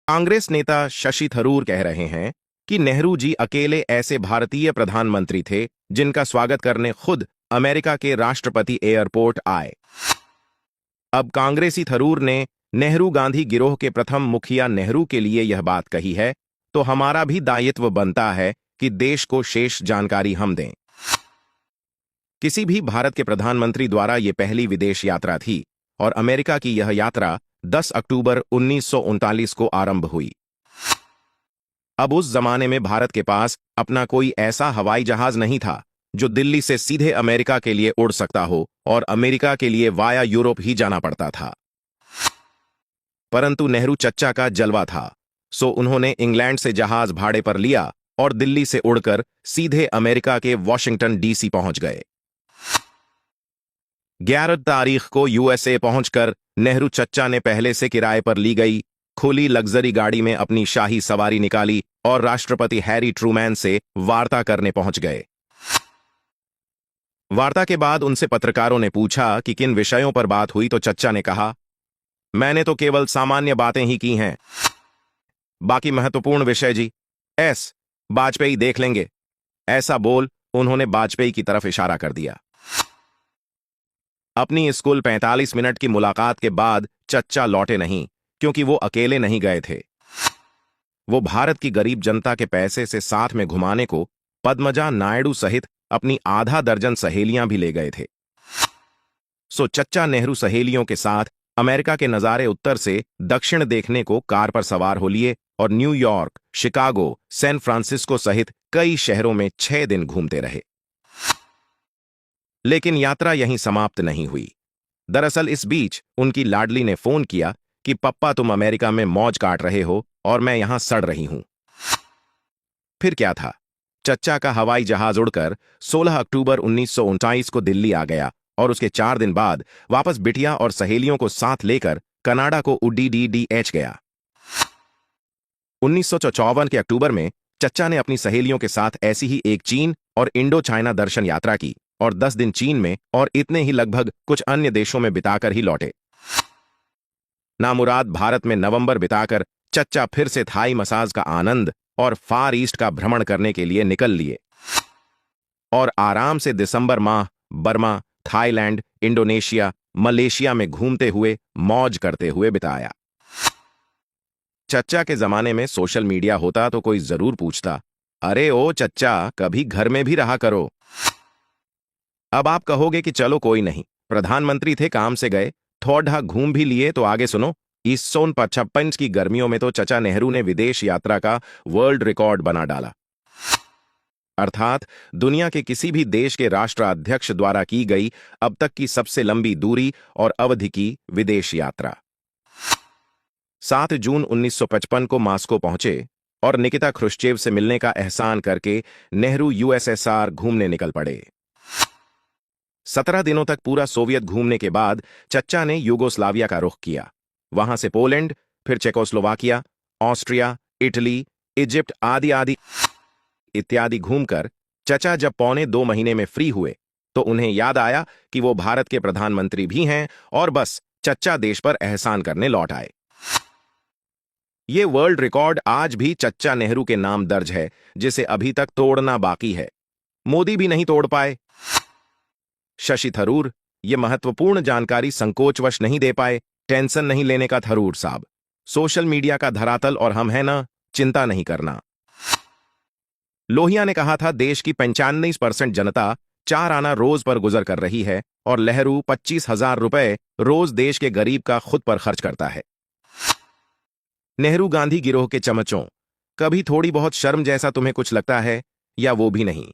कांग्रेस नेता शशि थरूर कह रहे हैं कि नेहरू जी अकेले ऐसे भारतीय प्रधानमंत्री थे जिनका स्वागत करने खुद अमेरिका के राष्ट्रपति एयरपोर्ट आए। अब कांग्रेसी थरूर ने नेहरू गांधी गिरोह के प्रथम मुखिया नेहरू के लिए यह बात कही है, तो हमारा भी दायित्व बनता है कि देश को शेष जानकारी हम दें। किसी भी भारत के प्रधानमंत्री द्वारा यह पहली विदेश यात्रा थी और अमेरिका की यह यात्रा 10 अक्टूबर 1939 को आरंभ हुई। अब उस जमाने में भारत के पास अपना कोई ऐसा हवाई जहाज नहीं था जो दिल्ली से सीधे अमेरिका के लिए उड़ सकता हो और अमेरिका के लिए वाया यूरोप ही जाना पड़ता था। परंतु नेहरू चच्चा का जलवा था, सो उन्होंने इंग्लैंड से जहाज भाड़े पर लिया और दिल्ली से उड़कर सीधे अमेरिका के वॉशिंगटन डीसी पहुंच गए। 11 तारीख को यूएसए पहुंचकर नेहरू चच्चा ने पहले से किराए पर ली गई खुली लग्जरी गाड़ी में अपनी शाही सवारी निकाली और राष्ट्रपति हैरी ट्रूमैन से वार्ता करने पहुंच गए। वार्ता के बाद उनसे पत्रकारों ने पूछा कि किन विषयों पर बात हुई, तो चच्चा ने कहा, मैंने तो केवल सामान्य बातें ही की हैं, बाकी महत्वपूर्ण विषय जी वाजपेयी देख लेंगे। ऐसा बोल उन्होंने वाजपेयी की तरफ इशारा कर दिया। अपनी इस कुल 45 मिनट की मुलाकात के बाद चच्चा लौटे नहीं, क्योंकि वो अकेले नहीं गए थे। वो भारत की गरीब जनता के पैसे से साथ में घुमाने को पद्मजा नायडू सहित अपनी आधा दर्जन सहेलियां भी ले गए थे। सो चच्चा नेहरू सहेलियों के साथ अमेरिका के नजारे उत्तर से दक्षिण देखने को कार पर सवार हो लिए और न्यूयॉर्क, शिकागो, सैन फ्रांसिस्को सहित कई शहरों में 6 दिन घूमते रहे। लेकिन यात्रा यहीं समाप्त नहीं हुई। दरअसल इस बीच उनकी लाडली ने फोन किया कि पप्पा तुम अमेरिका में मौज काट रहे हो और मैं यहां सड़ रही हूं। फिर क्या था, चच्चा का हवाई जहाज उड़कर 16 अक्टूबर 1939 को दिल्ली आ गया और उसके 4 दिन बाद वापस बिटिया और सहेलियों को साथ लेकर कनाडा को उड्डीडीएच गया। 1954 के अक्टूबर में चच्चा ने अपनी सहेलियों के साथ ऐसी ही एक चीन और इंडो चाइना दर्शन यात्रा की और 10 दिन चीन में और इतने ही लगभग कुछ अन्य देशों में बिताकर ही लौटे। नामुराद भारत में नवंबर बिताकर चच्चा फिर से थाई मसाज का आनंद और फार ईस्ट का भ्रमण करने के लिए निकल लिए और आराम से दिसंबर माह बर्मा, थाईलैंड, इंडोनेशिया, मलेशिया में घूमते हुए मौज करते हुए बिताया। चच्चा के जमाने में सोशल मीडिया होता तो कोई जरूर पूछता, अरे ओ चच्चा, कभी घर में भी रहा करो। अब आप कहोगे कि चलो कोई नहीं, प्रधानमंत्री थे, काम से गए, थोड़ा घूम भी लिए, तो आगे सुनो। 1955 की गर्मियों में तो चचा नेहरू ने विदेश यात्रा का वर्ल्ड रिकॉर्ड बना डाला, अर्थात दुनिया के किसी भी देश के राष्ट्राध्यक्ष द्वारा की गई अब तक की सबसे लंबी दूरी और अवधि की विदेश यात्रा। 7 जून 1955 को मास्को पहुंचे और निकिता ख्रुश्चेव से मिलने का एहसान करके नेहरू यूएसएसआर घूमने निकल पड़े। 17 दिनों तक पूरा सोवियत घूमने के बाद चच्चा ने यूगोस्लाविया का रुख किया। वहां से पोलैंड, फिर चेकोस्लोवाकिया, ऑस्ट्रिया, इटली, इजिप्ट आदि इत्यादि घूमकर चचा जब 1.25 महीने में फ्री हुए तो उन्हें याद आया कि वो भारत के प्रधानमंत्री भी हैं और बस चच्चा देश पर एहसान करने लौट आए। ये वर्ल्ड रिकॉर्ड आज भी चच्चा नेहरू के नाम दर्ज है, जिसे अभी तक तोड़ना बाकी है। मोदी भी नहीं तोड़ पाए। शशि थरूर ये महत्वपूर्ण जानकारी संकोचवश नहीं दे पाए। टेंशन नहीं लेने का थरूर साहब, सोशल मीडिया का धरातल और हम है ना, चिंता नहीं करना। लोहिया ने कहा था, देश की 95% जनता 4 आना रोज पर गुजर कर रही है और नेहरू 25,000 रुपए रोज देश के गरीब का खुद पर खर्च करता है। नेहरू गांधी गिरोह के चमचों, कभी थोड़ी बहुत शर्म जैसा तुम्हें कुछ लगता है या वो भी नहीं?